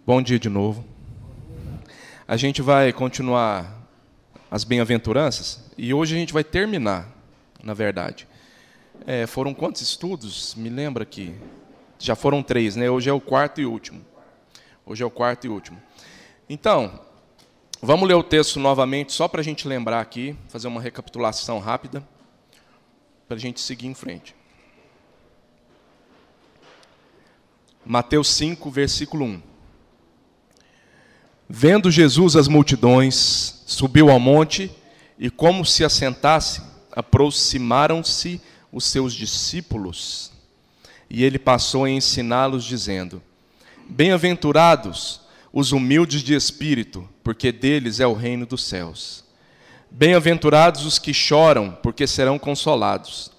Bom dia de novo. A gente vai continuar as bem-aventuranças e hoje a gente vai terminar, na verdade. Foram quantos estudos? Me lembra aqui. Já foram 3, né? Hoje é o quarto e último. Então, vamos ler o texto novamente, só para a gente lembrar aqui, fazer uma recapitulação rápida, para a gente seguir em frente. Mateus 5, versículo 1. Vendo Jesus as multidões, subiu ao monte e, como se assentasse, aproximaram-se os seus discípulos. E ele passou a ensiná-los, dizendo: Bem-aventurados os humildes de espírito, porque deles é o reino dos céus. Bem-aventurados os que choram, porque serão consolados.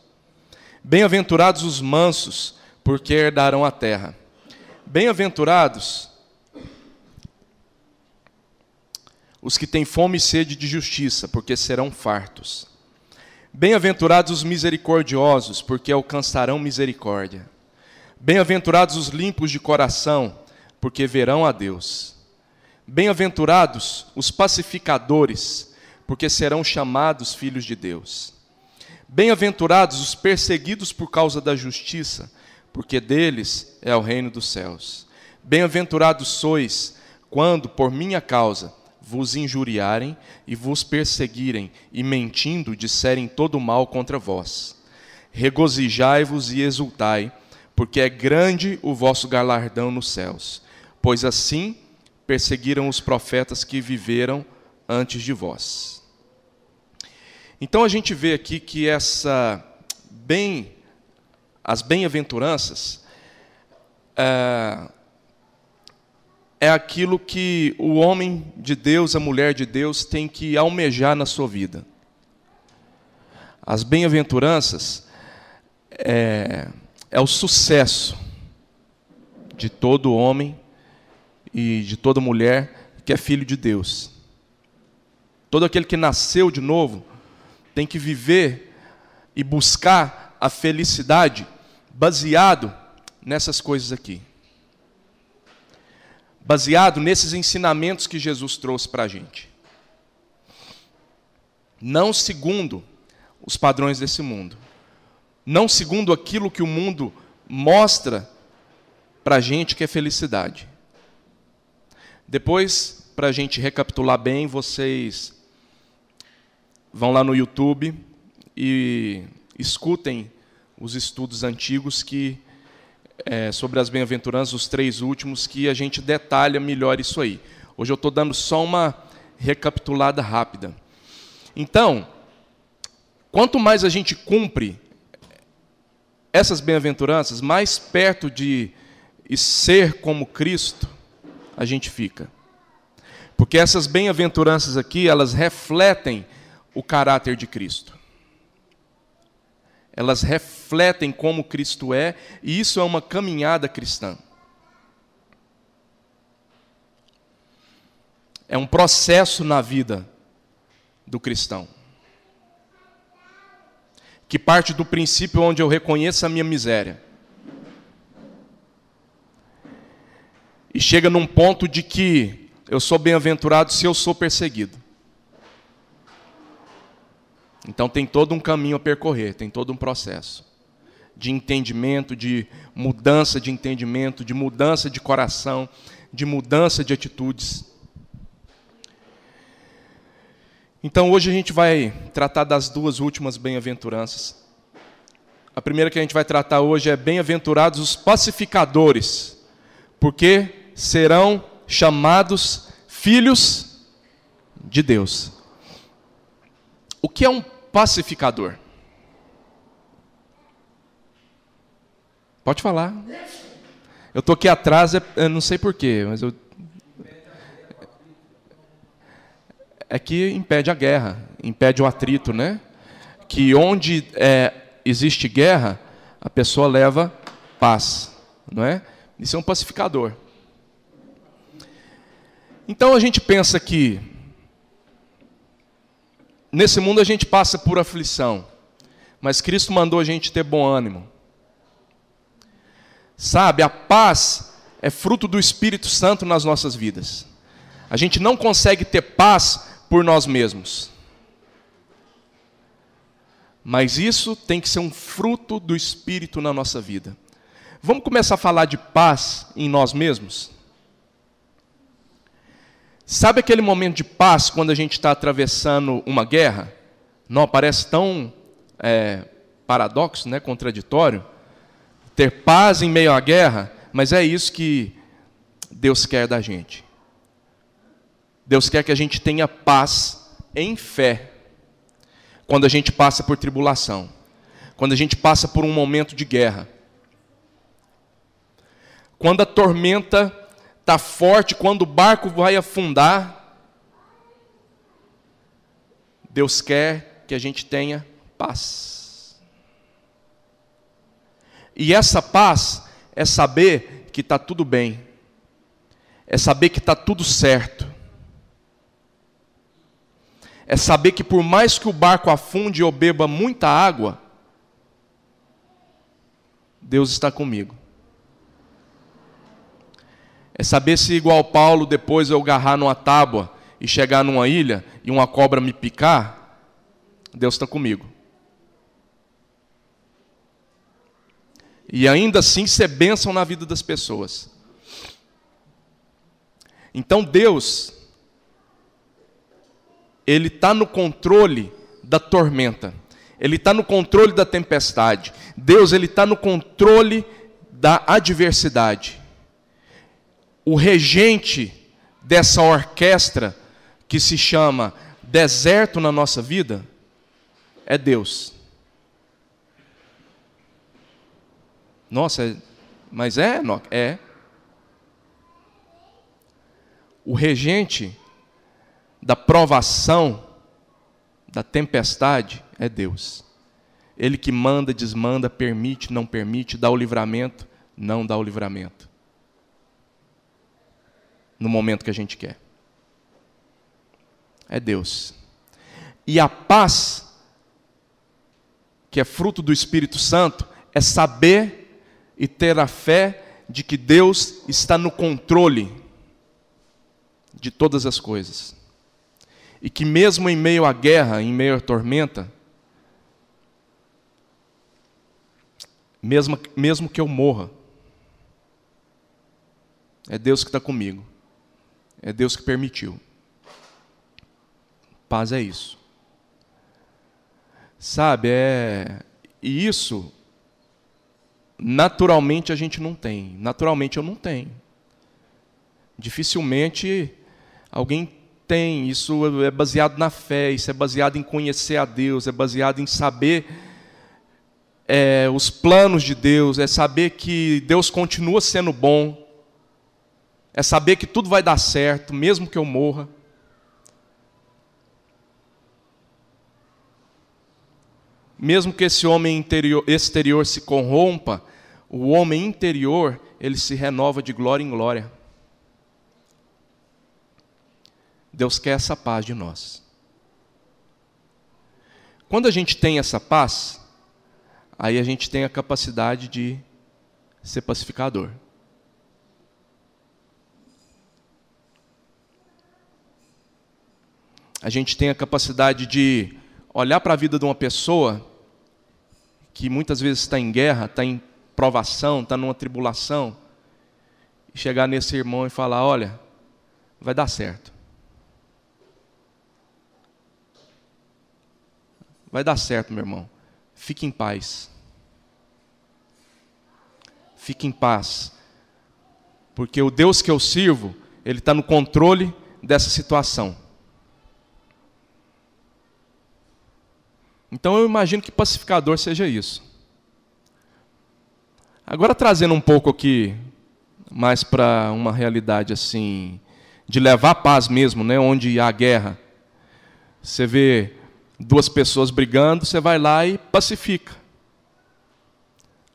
Bem-aventurados os mansos, porque herdarão a terra. Bem-aventurados os que têm fome e sede de justiça, porque serão fartos. Bem-aventurados os misericordiosos, porque alcançarão misericórdia. Bem-aventurados os limpos de coração, porque verão a Deus. Bem-aventurados os pacificadores, porque serão chamados filhos de Deus. Bem-aventurados os perseguidos por causa da justiça, porque deles é o reino dos céus. Bem-aventurados sois, quando, por minha causa, vos injuriarem e vos perseguirem, e mentindo disserem todo mal contra vós. Regozijai-vos e exultai, porque é grande o vosso galardão nos céus, pois assim perseguiram os profetas que viveram antes de vós. Então a gente vê aqui que as bem-aventuranças é aquilo que o homem de Deus, a mulher de Deus, tem que almejar na sua vida. As bem-aventuranças é o sucesso de todo homem e de toda mulher que é filho de Deus. Todo aquele que nasceu de novo tem que viver e buscar a felicidade baseado nessas coisas aqui. Baseado nesses ensinamentos que Jesus trouxe para a gente. Não segundo os padrões desse mundo. Não segundo aquilo que o mundo mostra para a gente que é felicidade. Depois, para a gente recapitular bem, vocês vão lá no YouTube e escutem os estudos antigos sobre as bem-aventuranças, os 3 últimos, que a gente detalha melhor isso aí. Hoje eu estou dando só uma recapitulada rápida. Então, quanto mais a gente cumpre essas bem-aventuranças, mais perto de ser como Cristo a gente fica. Porque essas bem-aventuranças aqui, elas refletem o caráter de Cristo. Elas refletem como Cristo é, e isso é uma caminhada cristã. É um processo na vida do cristão, que parte do princípio onde eu reconheço a minha miséria. E chega num ponto de que eu sou bem-aventurado se eu sou perseguido. Então tem todo um caminho a percorrer, tem todo um processo de entendimento, de mudança de entendimento, de mudança de coração, de mudança de atitudes. Então hoje a gente vai tratar das 2 últimas bem-aventuranças. A primeira que a gente vai tratar hoje é bem-aventurados os pacificadores, porque serão chamados filhos de Deus. O que é um pacificador? Pode falar. Eu estou aqui atrás, eu não sei porquê, mas é que impede a guerra, impede o atrito, né? Que onde existe guerra, a pessoa leva paz, não é? Isso é um pacificador. Então a gente pensa que nesse mundo a gente passa por aflição, mas Cristo mandou a gente ter bom ânimo. Sabe, a paz é fruto do Espírito Santo nas nossas vidas. A gente não consegue ter paz por nós mesmos. Mas isso tem que ser um fruto do Espírito na nossa vida. Vamos começar a falar de paz em nós mesmos? Sabe aquele momento de paz quando a gente está atravessando uma guerra? Não parece tão paradoxo, né? Contraditório? Ter paz em meio à guerra, mas é isso que Deus quer da gente. Deus quer que a gente tenha paz em fé. Quando a gente passa por tribulação. Quando a gente passa por um momento de guerra. Quando a tormenta está forte, quando o barco vai afundar. Deus quer que a gente tenha paz. E essa paz é saber que está tudo bem. É saber que está tudo certo. É saber que por mais que o barco afunde ou beba muita água, Deus está comigo. É saber se igual Paulo, depois eu agarrar numa tábua e chegar numa ilha e uma cobra me picar, Deus está comigo. E ainda assim ser bênção na vida das pessoas. Então Deus, Ele está no controle da tormenta. Ele está no controle da tempestade. Deus, Ele está no controle da adversidade. O regente dessa orquestra que se chama deserto na nossa vida é Deus. Nossa, mas é, Enoque? É. O regente da provação, da tempestade, é Deus. Ele que manda, desmanda, permite, não permite, dá o livramento, não dá o livramento. No momento que a gente quer. É Deus. E a paz, que é fruto do Espírito Santo, é saber e ter a fé de que Deus está no controle de todas as coisas. E que mesmo em meio à guerra, em meio à tormenta, mesmo que eu morra, é Deus que está comigo. É Deus que permitiu. Paz é isso. Sabe, e isso, naturalmente a gente não tem. Naturalmente eu não tenho. Dificilmente alguém tem. Isso é baseado na fé, isso é baseado em conhecer a Deus, é baseado em saber os planos de Deus, é saber que Deus continua sendo bom, é saber que tudo vai dar certo, mesmo que eu morra. Mesmo que esse homem exterior se corrompa, o homem interior, ele se renova de glória em glória. Deus quer essa paz de nós. Quando a gente tem essa paz, aí a gente tem a capacidade de ser pacificador. A gente tem a capacidade de olhar para a vida de uma pessoa que muitas vezes está em guerra, está em provação, está numa tribulação, e chegar nesse irmão e falar: olha, vai dar certo. Vai dar certo, meu irmão. Fique em paz. Fique em paz. Porque o Deus que eu sirvo, Ele está no controle dessa situação. Então eu imagino que pacificador seja isso. Agora trazendo um pouco aqui, mais para uma realidade assim, de levar a paz mesmo, né, onde há guerra. Você vê duas pessoas brigando, você vai lá e pacifica.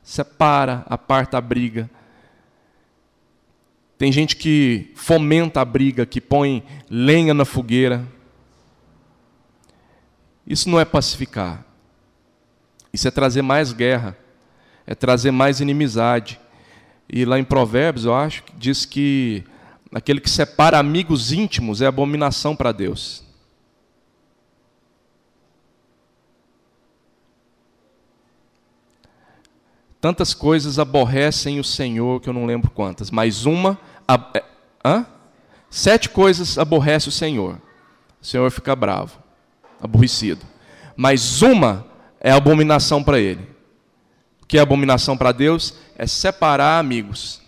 Separa, aparta a briga. Tem gente que fomenta a briga, que põe lenha na fogueira. Isso não é pacificar. Isso é trazer mais guerra. É trazer mais inimizade. E lá em Provérbios, eu acho, diz que aquele que separa amigos íntimos é abominação para Deus. Tantas coisas aborrecem o Senhor, que eu não lembro quantas, mas uma... 7 coisas aborrece o Senhor. O Senhor fica bravo, aborrecido. Mas uma é abominação para Ele. O que é abominação para Deus? É separar amigos.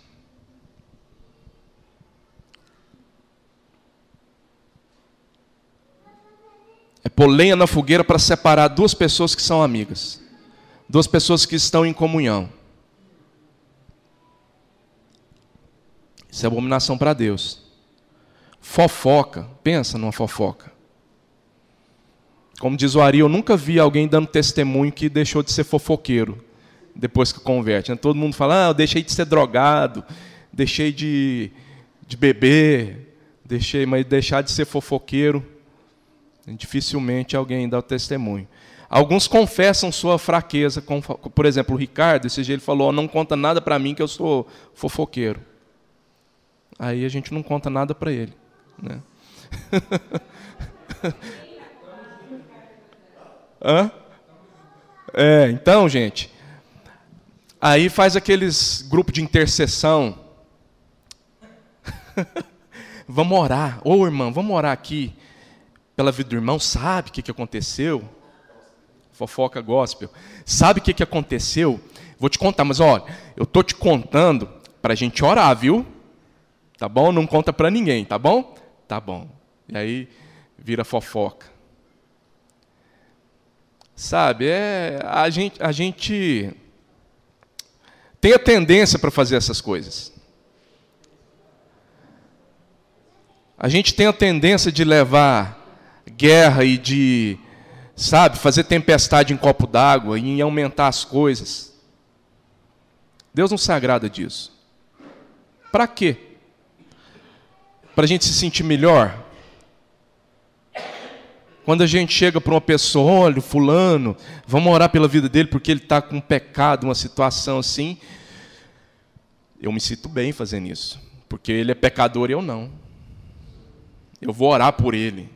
É pôr lenha na fogueira para separar 2 pessoas que são amigas. 2 pessoas que estão em comunhão. Isso é abominação para Deus. Fofoca, pensa numa fofoca. Como diz o Ari, eu nunca vi alguém dando testemunho que deixou de ser fofoqueiro depois que converte. Todo mundo fala, eu deixei de ser drogado, deixei de beber, mas deixar de ser fofoqueiro, dificilmente alguém dá o testemunho. Alguns confessam sua fraqueza, por exemplo, o Ricardo, esse dia ele falou, não conta nada para mim que eu sou fofoqueiro. Aí a gente não conta nada para ele, né? Então, gente, aí faz aqueles grupos de intercessão. Vamos orar. Ô, irmão, vamos orar aqui pela vida do irmão. Sabe o que aconteceu? Fofoca gospel. Sabe o que aconteceu? Vou te contar, mas olha, eu estou te contando para a gente orar, viu? Tá bom? Não conta para ninguém, tá bom? Tá bom. E aí vira fofoca. Sabe, a gente tem a tendência para fazer essas coisas. A gente tem a tendência de levar guerra e de, sabe, fazer tempestade em copo d'água e aumentar as coisas. Deus não se agrada disso. Para quê? Para a gente se sentir melhor? Quando a gente chega para uma pessoa, olha, fulano, vamos orar pela vida dele porque ele está com um pecado, uma situação assim. Eu me sinto bem fazendo isso, porque ele é pecador e eu não. Eu vou orar por ele,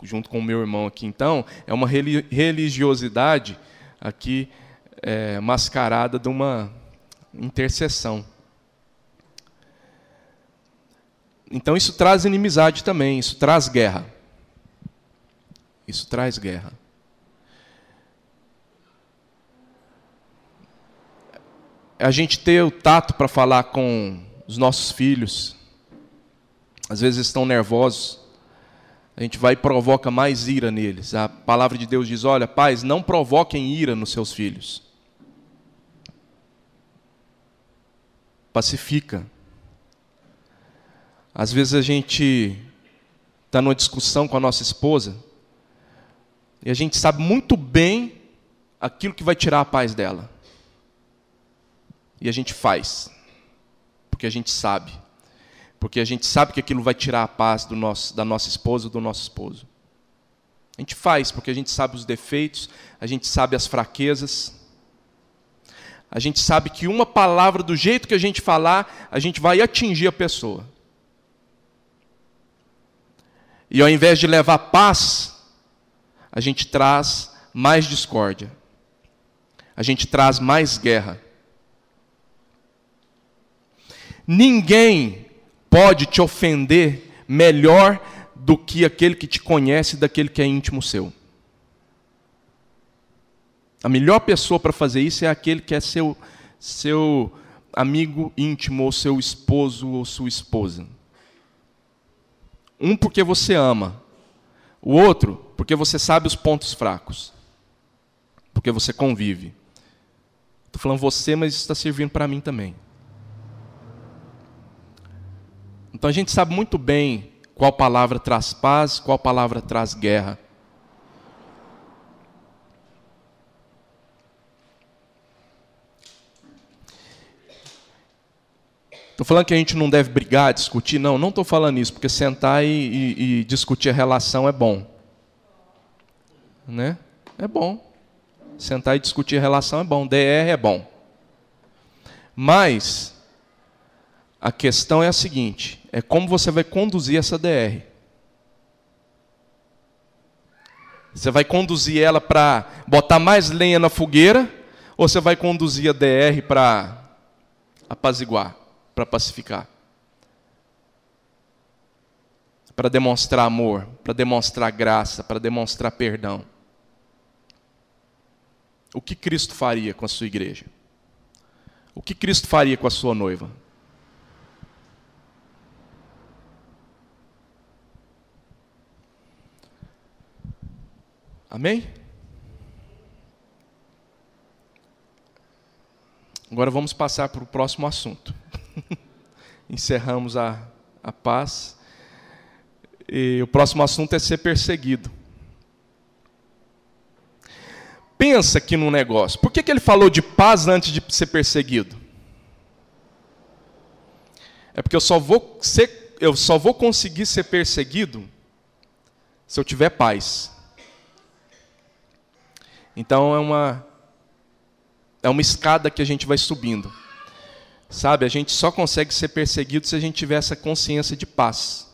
junto com o meu irmão aqui. Então, é uma religiosidade aqui mascarada de uma intercessão. Então, isso traz inimizade também, isso traz guerra. Isso traz guerra. A gente ter o tato para falar com os nossos filhos. Às vezes estão nervosos. A gente vai e provoca mais ira neles. A palavra de Deus diz, olha, pais, não provoquem ira nos seus filhos. Pacifica. Às vezes a gente está numa discussão com a nossa esposa e a gente sabe muito bem aquilo que vai tirar a paz dela. E a gente faz, porque a gente sabe. Porque a gente sabe que aquilo vai tirar a paz da nossa esposa ou do nosso esposo. A gente faz, porque a gente sabe os defeitos, a gente sabe as fraquezas. A gente sabe que uma palavra, do jeito que a gente falar, a gente vai atingir a pessoa. E ao invés de levar paz, a gente traz mais discórdia. A gente traz mais guerra. Ninguém pode te ofender melhor do que aquele que te conhece, daquele que é íntimo seu. A melhor pessoa para fazer isso é aquele que é seu amigo íntimo, ou seu esposo, ou sua esposa. Um porque você ama, o outro porque você sabe os pontos fracos, porque você convive. Estou falando você, mas isso está servindo para mim também. Então a gente sabe muito bem qual palavra traz paz, qual palavra traz guerra. Estou falando que a gente não deve brigar, discutir? Não estou falando isso, porque sentar e discutir a relação é bom. Né? É bom. Sentar e discutir a relação é bom. DR é bom. Mas A questão é a seguinte, é como você vai conduzir essa DR. Você vai conduzir ela para botar mais lenha na fogueira, ou você vai conduzir a DR para apaziguar, para pacificar? Para demonstrar amor, para demonstrar graça, para demonstrar perdão. O que Cristo faria com a sua igreja? O que Cristo faria com a sua noiva? Amém? Agora vamos passar para o próximo assunto. Encerramos a paz. E o próximo assunto é ser perseguido. Pensa aqui num negócio. Por que ele falou de paz antes de ser perseguido? É porque eu só vou conseguir ser perseguido se eu tiver paz. Então é uma escada que a gente vai subindo. Sabe, a gente só consegue ser perseguido se a gente tiver essa consciência de paz.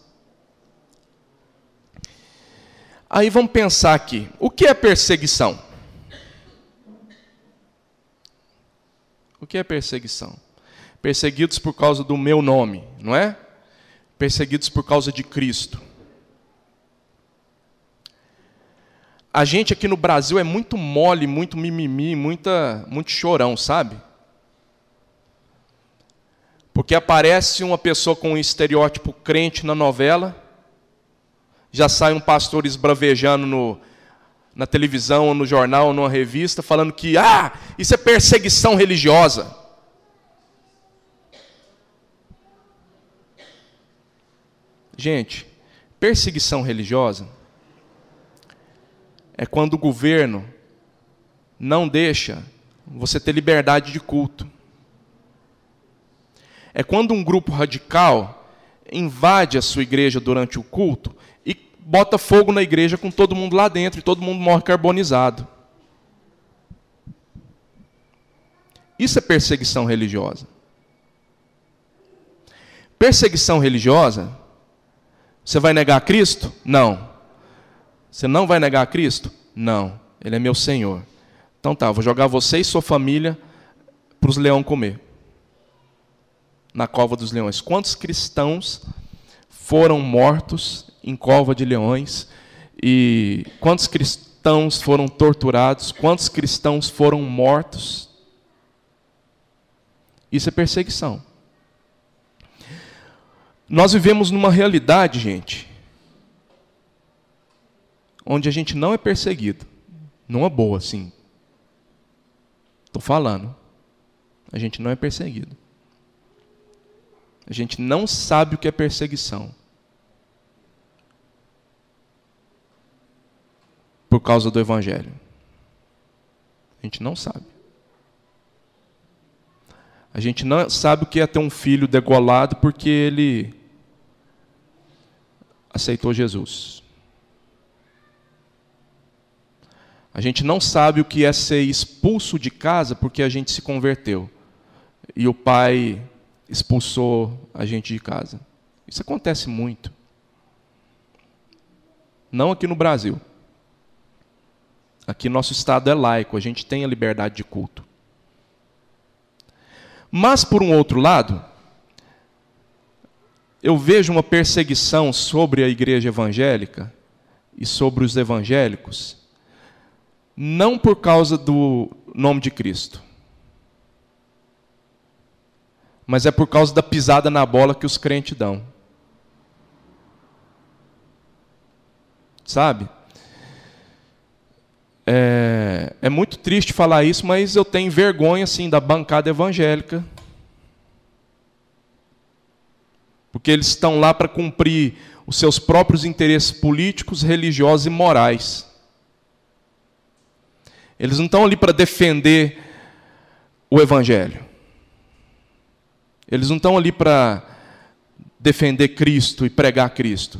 Aí vamos pensar aqui, o que é perseguição? O que é perseguição? Perseguidos por causa do meu nome, não é? Perseguidos por causa de Cristo. A gente aqui no Brasil é muito mole, muito mimimi, muito chorão, sabe? Porque aparece uma pessoa com um estereótipo crente na novela, já sai um pastor esbravejando na televisão, ou no jornal, ou numa revista, falando que, isso é perseguição religiosa. Gente, perseguição religiosa é quando o governo não deixa você ter liberdade de culto. É quando um grupo radical invade a sua igreja durante o culto e bota fogo na igreja com todo mundo lá dentro e todo mundo morre carbonizado. Isso é perseguição religiosa. Perseguição religiosa, você vai negar a Cristo? Não. Você não vai negar a Cristo? Não. Ele é meu Senhor. Então tá, vou jogar você e sua família para os leões comer. Na cova dos leões. Quantos cristãos foram mortos em cova de leões? E quantos cristãos foram torturados? Quantos cristãos foram mortos? Isso é perseguição. Nós vivemos numa realidade, gente, onde a gente não é perseguido. Numa boa, sim. Estou falando. A gente não é perseguido. A gente não sabe o que é perseguição. Por causa do Evangelho. A gente não sabe. A gente não sabe o que é ter um filho degolado porque ele aceitou Jesus. A gente não sabe o que é ser expulso de casa porque a gente se converteu. E o pai expulsou a gente de casa. Isso acontece muito. Não aqui no Brasil. Aqui nosso estado é laico, a gente tem a liberdade de culto. Mas, por um outro lado, eu vejo uma perseguição sobre a igreja evangélica e sobre os evangélicos, não por causa do nome de Cristo, mas é por causa da pisada na bola que os crentes dão. Sabe? É muito triste falar isso, mas eu tenho vergonha, assim, da bancada evangélica. Porque eles estão lá para cumprir os seus próprios interesses políticos, religiosos e morais. Eles não estão ali para defender o Evangelho. Eles não estão ali para defender Cristo e pregar Cristo.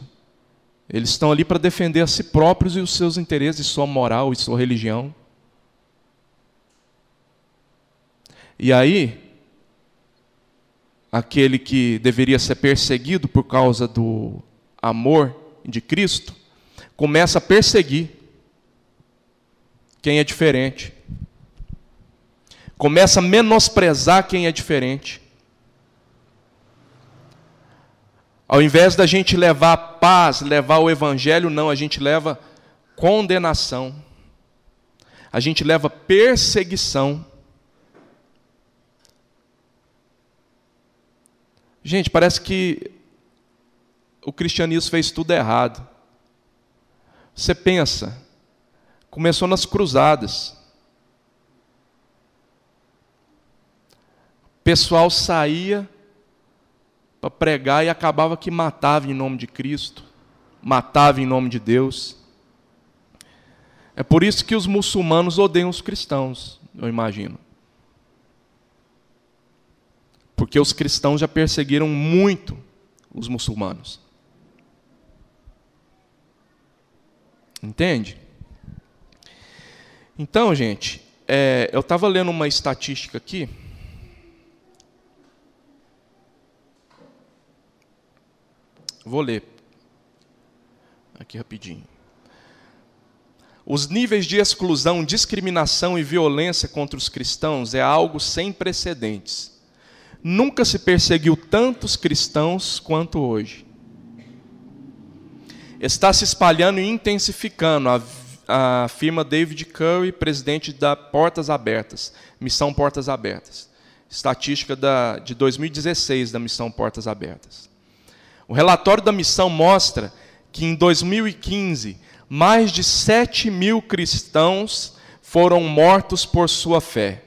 Eles estão ali para defender a si próprios e os seus interesses, sua moral e sua religião. E aí, aquele que deveria ser perseguido por causa do amor de Cristo, começa a perseguir quem é diferente. Começa a menosprezar quem é diferente. Ao invés da gente levar paz, levar o evangelho, não, a gente leva condenação. A gente leva perseguição. Gente, parece que o cristianismo fez tudo errado. Você pensa, começou nas cruzadas. O pessoal saía para pregar e acabava que matava em nome de Cristo, matava em nome de Deus. É por isso que os muçulmanos odeiam os cristãos, eu imagino. Porque os cristãos já perseguiram muito os muçulmanos. Entende? Então, gente, eu estava lendo uma estatística aqui. Vou ler aqui rapidinho. Os níveis de exclusão, discriminação e violência contra os cristãos é algo sem precedentes. Nunca se perseguiu tantos cristãos quanto hoje. Está se espalhando e intensificando, afirma David Curry, presidente da Portas Abertas, Missão Portas Abertas. Estatística de 2016 da Missão Portas Abertas. O relatório da missão mostra que em 2015, mais de 7.000 cristãos foram mortos por sua fé.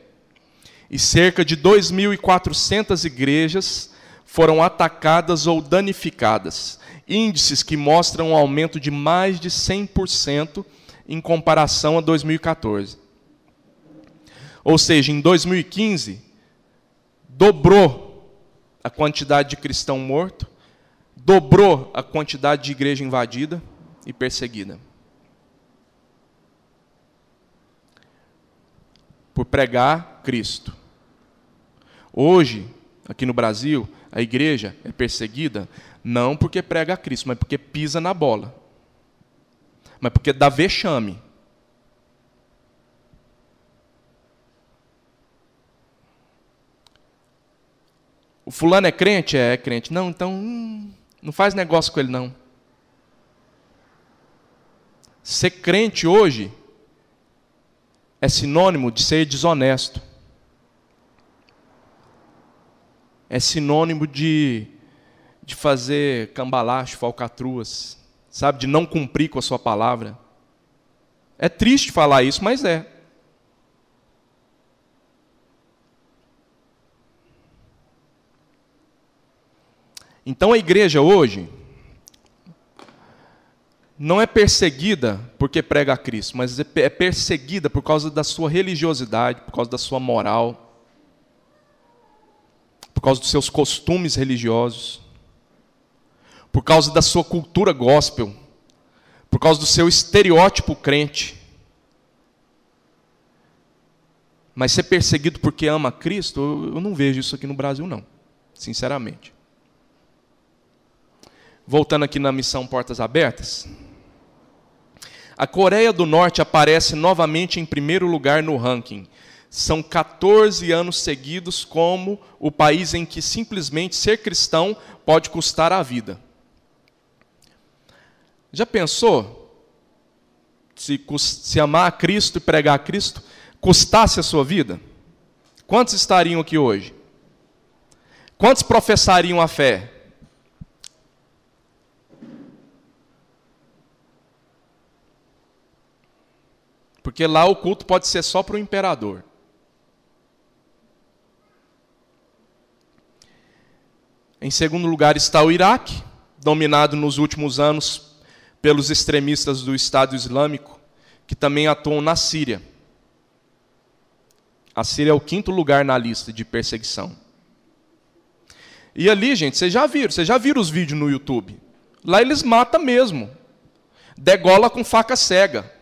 E cerca de 2.400 igrejas foram atacadas ou danificadas. Índices que mostram um aumento de mais de 100% em comparação a 2014. Ou seja, em 2015, dobrou a quantidade de cristão morto, dobrou a quantidade de igreja invadida e perseguida. Por pregar Cristo. Hoje, aqui no Brasil, a igreja é perseguida não porque prega Cristo, mas porque pisa na bola. Mas porque dá vexame. O fulano é crente? É crente. Não, então não faz negócio com ele, não. Ser crente hoje é sinônimo de ser desonesto. É sinônimo de fazer cambalacho, falcatruas, sabe? De não cumprir com a sua palavra. É triste falar isso, mas é. Então a igreja hoje não é perseguida porque prega a Cristo, mas é perseguida por causa da sua religiosidade, por causa da sua moral, por causa dos seus costumes religiosos, por causa da sua cultura gospel, por causa do seu estereótipo crente. Mas ser perseguido porque ama Cristo, eu não vejo isso aqui no Brasil, não, sinceramente. Voltando aqui na missão Portas Abertas, a Coreia do Norte aparece novamente em primeiro lugar no ranking. São 14 anos seguidos como o país em que simplesmente ser cristão pode custar a vida. Já pensou se amar a Cristo e pregar a Cristo custasse a sua vida? Quantos estariam aqui hoje? Quantos professariam a fé? Porque lá o culto pode ser só para o imperador. Em segundo lugar está o Iraque, dominado nos últimos anos pelos extremistas do Estado Islâmico, que também atuam na Síria. A Síria é o 5º lugar na lista de perseguição. E ali, gente, vocês já viram os vídeos no YouTube. Lá eles matam mesmo. Degola com faca cega.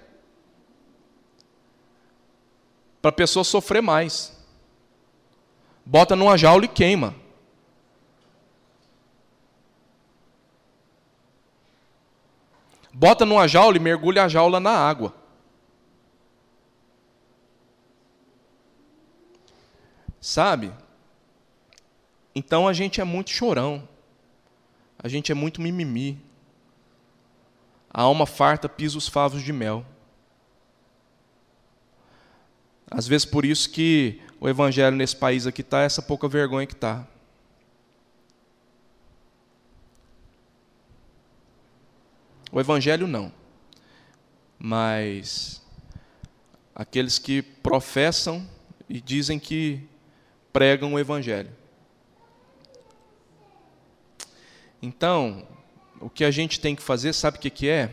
Para a pessoa sofrer mais. Bota numa jaula e queima. Bota numa jaula e mergulha a jaula na água. Sabe? Então a gente é muito chorão. A gente é muito mimimi. A alma farta pisa os favos de mel. Às vezes por isso que o evangelho nesse país aqui está essa pouca vergonha que está. O evangelho não. Mas aqueles que professam e dizem que pregam o evangelho. Então, o que a gente tem que fazer, sabe o que é?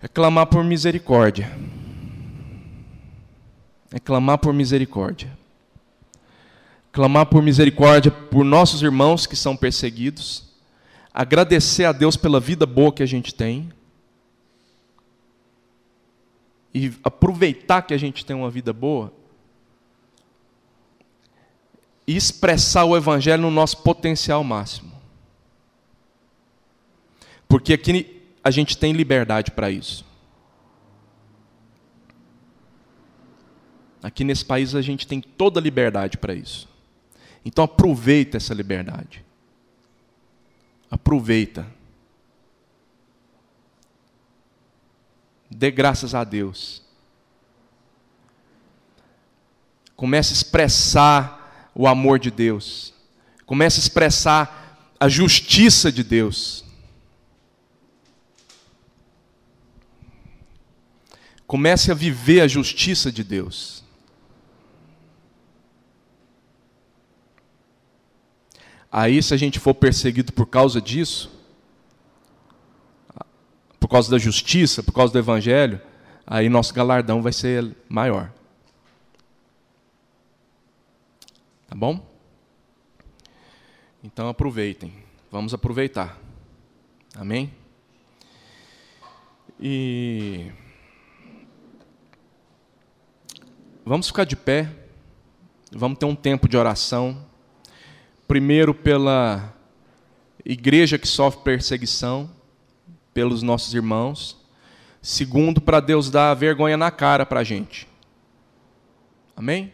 É clamar por misericórdia. É clamar por misericórdia. Clamar por misericórdia por nossos irmãos que são perseguidos. Agradecer a Deus pela vida boa que a gente tem. E aproveitar que a gente tem uma vida boa. E expressar o evangelho no nosso potencial máximo. Porque aqui a gente tem liberdade para isso. Aqui nesse país a gente tem toda a liberdade para isso. Então aproveita essa liberdade. Aproveita. Dê graças a Deus. Comece a expressar o amor de Deus. Comece a expressar a justiça de Deus. Comece a viver a justiça de Deus. Aí, se a gente for perseguido por causa disso, por causa da justiça, por causa do evangelho, aí nosso galardão vai ser maior. Tá bom? Então aproveitem. Vamos aproveitar. Amém? E vamos ficar de pé. Vamos ter um tempo de oração. Primeiro pela igreja que sofre perseguição, pelos nossos irmãos. Segundo, para Deus dar vergonha na cara para a gente. Amém?